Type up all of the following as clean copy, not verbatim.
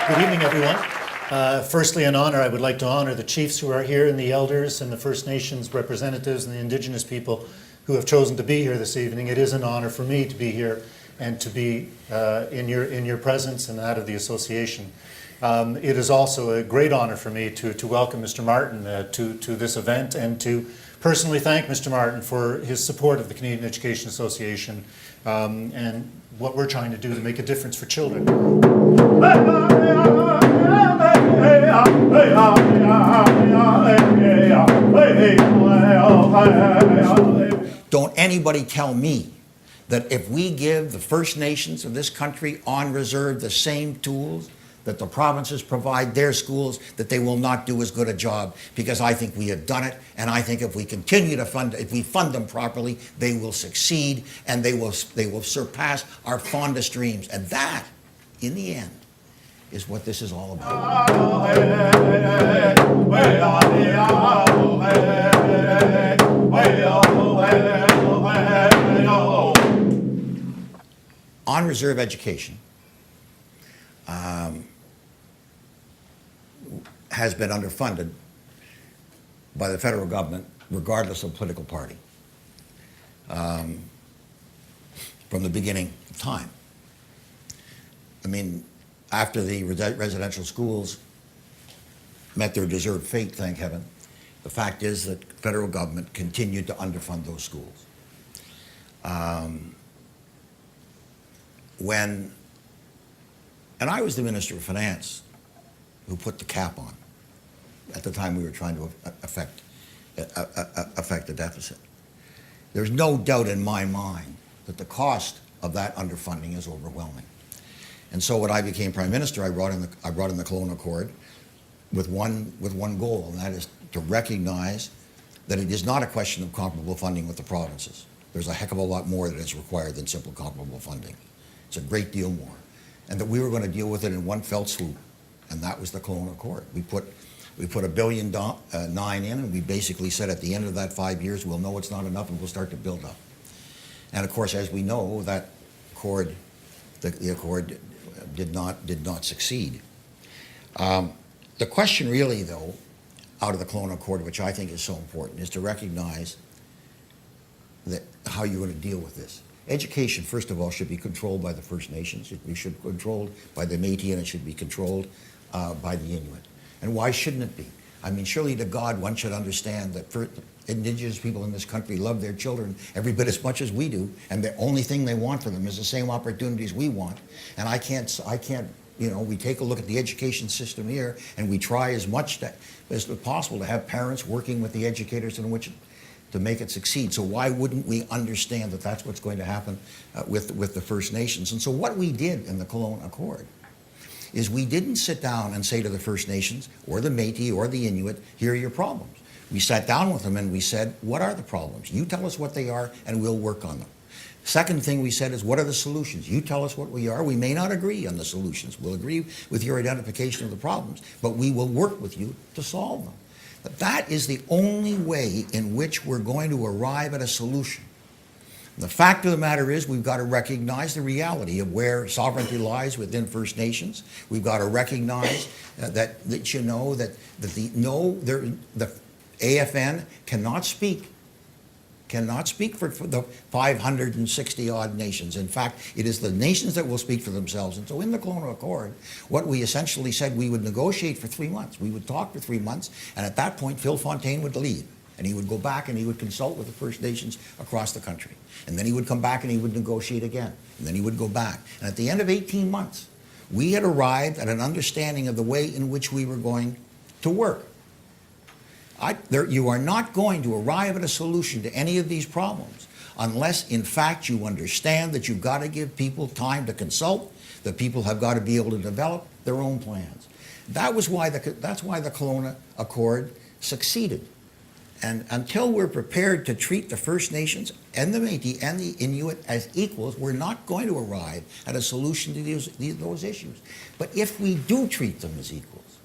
Good evening, everyone. Firstly, an honor. I would like to honor the chiefs who are here and the elders and the First Nations representatives and the Indigenous people who have chosen to be here this evening. It is an honor for me to be here and to be in your presence and that of the association. It is also a great honor for me to welcome Mr. Martin to this event and to personally thank Mr. Martin for his support of the Canadian Education Association and what we're trying to do to make a difference for children. Don't anybody tell me that if we give the First Nations of this country on reserve the same tools that the provinces provide their schools, that they will not do as good a job, because I think we have done it, and I think if we continue to if we fund them properly, they will succeed, and they will surpass our fondest dreams. And that, in the end, is what this is all about. On reserve education has been underfunded by the federal government, regardless of political party, from the beginning of time. I mean, after the residential schools met their deserved fate, thank heaven, the fact is that the federal government continued to underfund those schools. And I was the Minister of Finance who put the cap on at the time we were trying to affect the deficit. There's no doubt in my mind that the cost of that underfunding is overwhelming. And so when I became Prime Minister, I brought in the Kelowna Accord with one goal, and that is to recognize that it is not a question of comparable funding with the provinces. There's a heck of a lot more that is required than simple comparable funding. It's a great deal more. And that we were going to deal with it in one fell swoop, and that was the Kelowna Accord. We put $1.9 billion in, and we basically said at the end of that 5 years, we'll know it's not enough, and we'll start to build up. And of course, as we know, that accord, the accord did not succeed. The question really, though, out of the Kelowna Accord, which I think is so important, is to recognize that how you're going to deal with this. Education, first of all, should be controlled by the First Nations. It should be controlled by the Métis, and it should be controlled by the Inuit. And why shouldn't it be? I mean, surely to God, one should understand that Indigenous people in this country love their children every bit as much as we do, and the only thing they want for them is the same opportunities we want. And I can't, you know, we take a look at the education system here, and we try as much as possible to have parents working with the educators in which to make it succeed. So why wouldn't we understand that that's what's going to happen with the First Nations? And so what we did in the Kelowna Accord is we didn't sit down and say to the First Nations or the Métis or the Inuit, here are your problems. We sat down with them and we said, what are the problems? You tell us what they are and we'll work on them. Second thing we said is, what are the solutions? You tell us what we are. We may not agree on the solutions. We'll agree with your identification of the problems, but we will work with you to solve them. But that is the only way in which we're going to arrive at a solution. The fact of the matter is we've got to recognize the reality of where sovereignty lies within First Nations. We've got to recognize that the AFN cannot speak for the 560 odd nations. In fact, it is the nations that will speak for themselves. And so in the Kelowna Accord, what we essentially said, we would negotiate for 3 months. We would talk for 3 months, and at that point, Phil Fontaine would leave. And he would go back and he would consult with the First Nations across the country. And then he would come back and he would negotiate again. And then he would go back. And at the end of 18 months, we had arrived at an understanding of the way in which we were going to work. You are not going to arrive at a solution to any of these problems unless, in fact, you understand that you've got to give people time to consult, that people have got to be able to develop their own plans. That's why the Kelowna Accord succeeded. And until we're prepared to treat the First Nations and the Métis and the Inuit as equals, we're not going to arrive at a solution to those issues. But if we do treat them as equals,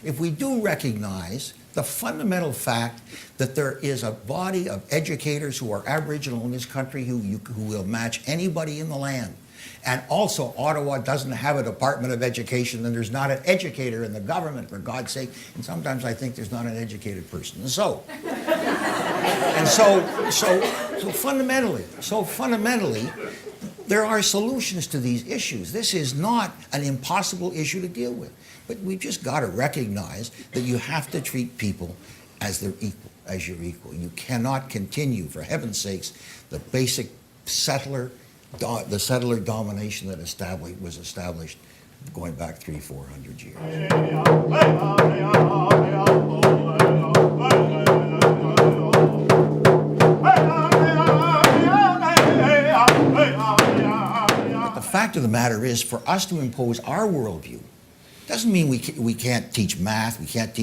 if we do recognize the fundamental fact that there is a body of educators who are Aboriginal in this country who will match anybody in the land, And also, Ottawa doesn't have a Department of Education, and there's not an educator in the government, for God's sake. And sometimes I think there's not an educated person. So fundamentally, there are solutions to these issues. This is not an impossible issue to deal with. But we've just got to recognize that you have to treat people as their equal, as your equal. You cannot continue, for heaven's sakes, the basic settler domination that was established going back 300-400 years. But the fact of the matter is, for us to impose our worldview doesn't mean we can't teach math, we can't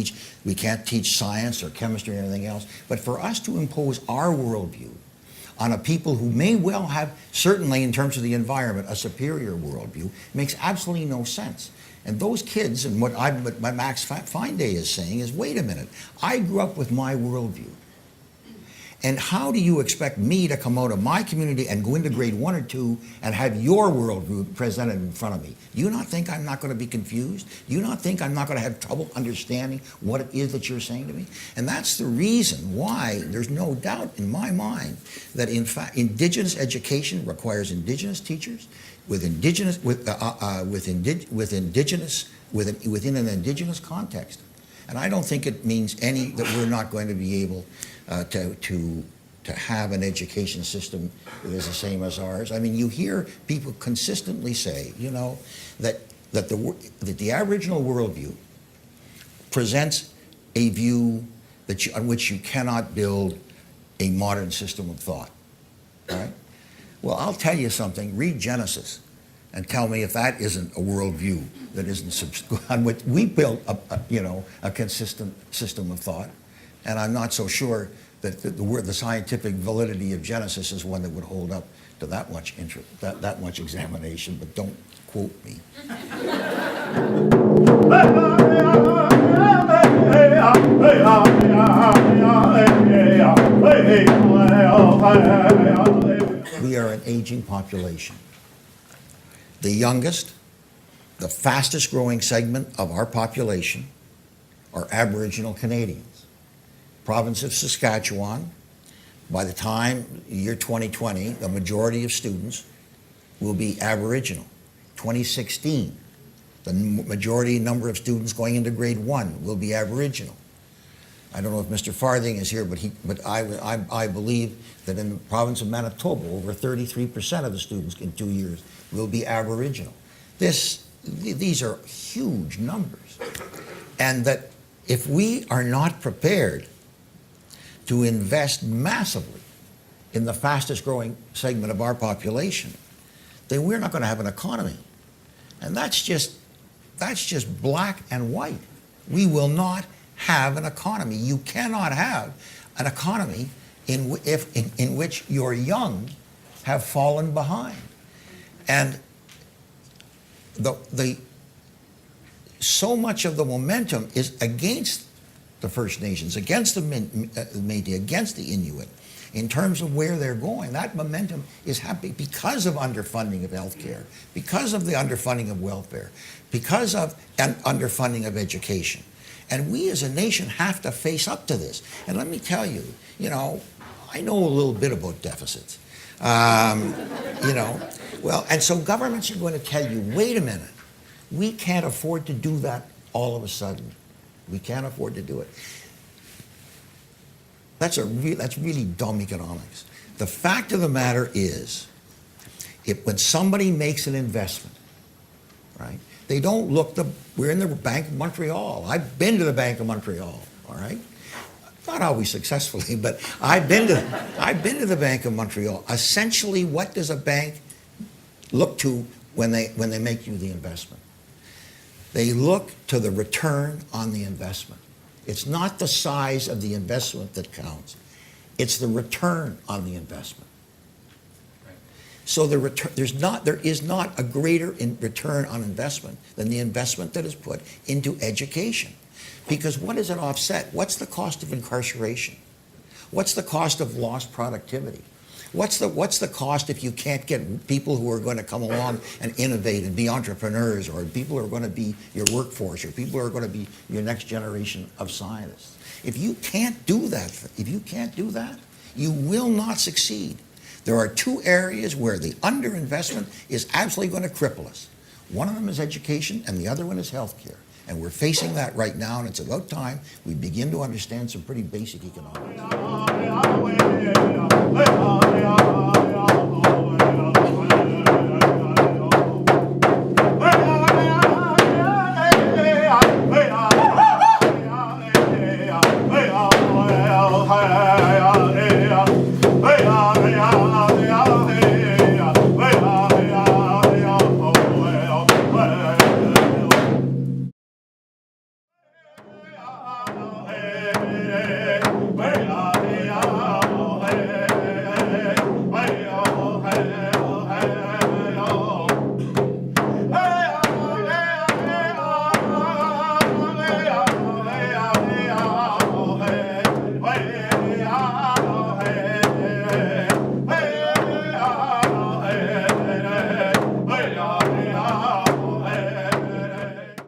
teach science or chemistry or anything else, but for us to impose our worldview on a people who may well have, certainly in terms of the environment, a superior worldview, makes absolutely no sense. And those kids, and what Max Fine Day is saying is, wait a minute, I grew up with my worldview. And how do you expect me to come out of my community and go into grade 1 or 2 and have your worldview presented in front of me? Do you not think I'm not going to be confused? Do you not think I'm not going to have trouble understanding what it is that you're saying to me? And that's the reason why there's no doubt in my mind that, in fact, Indigenous education requires Indigenous teachers within an Indigenous context. And I don't think it means that we're not going to be able to have an education system that is the same as ours. I mean, you hear people consistently say, you know, that the Aboriginal worldview presents a view on which you cannot build a modern system of thought. Right? Well, I'll tell you something. Read Genesis and tell me if that isn't a worldview that isn't on which we built a consistent system of thought. And I'm not so sure that the scientific validity of Genesis is one that would hold up to that much interest, that much examination. But don't quote me. We are an aging population. The youngest, the fastest growing segment of our population are Aboriginal Canadians. Province of Saskatchewan, by the time year 2020, the majority of students will be Aboriginal. 2016, the majority number of students going into grade 1 will be Aboriginal. I don't know if Mr. Farthing is here, but I believe that in the province of Manitoba, over 33% of the students in 2 years will be Aboriginal. These are huge numbers. And that if we are not prepared to invest massively in the fastest growing segment of our population, then we're not going to have an economy. And that's just black and white. We will not have an economy. You cannot have an economy in which your young have fallen behind. And so much of the momentum is against the First Nations, against the Métis, against the Inuit, in terms of where they're going. That momentum is happening because of underfunding of healthcare, because of the underfunding of welfare, because of underfunding of education. And we as a nation have to face up to this. And let me tell you, I know a little bit about deficits. Well, and so governments are going to tell you, wait a minute, we can't afford to do that all of a sudden. We can't afford to do it. That's really dumb economics. The fact of the matter is, when somebody makes an investment, right, they don't we're in the Bank of Montreal. I've been to the Bank of Montreal, all right? Not always successfully, but I've been to the Bank of Montreal. Essentially, what does a bank look to when they make you the investment? They look to the return on the investment. It's not the size of the investment that counts. It's the return on the investment. Right. So there is not a greater return on investment than the investment that is put into education. Because what does it offset? What's the cost of incarceration? What's the cost of lost productivity? What's the cost if you can't get people who are going to come along and innovate and be entrepreneurs, or people who are going to be your workforce, or people who are going to be your next generation of scientists? If you can't do that, you will not succeed. There are two areas where the underinvestment is absolutely going to cripple us. One of them is education, and the other one is healthcare. And we're facing that right now, and it's about time we begin to understand some pretty basic economics.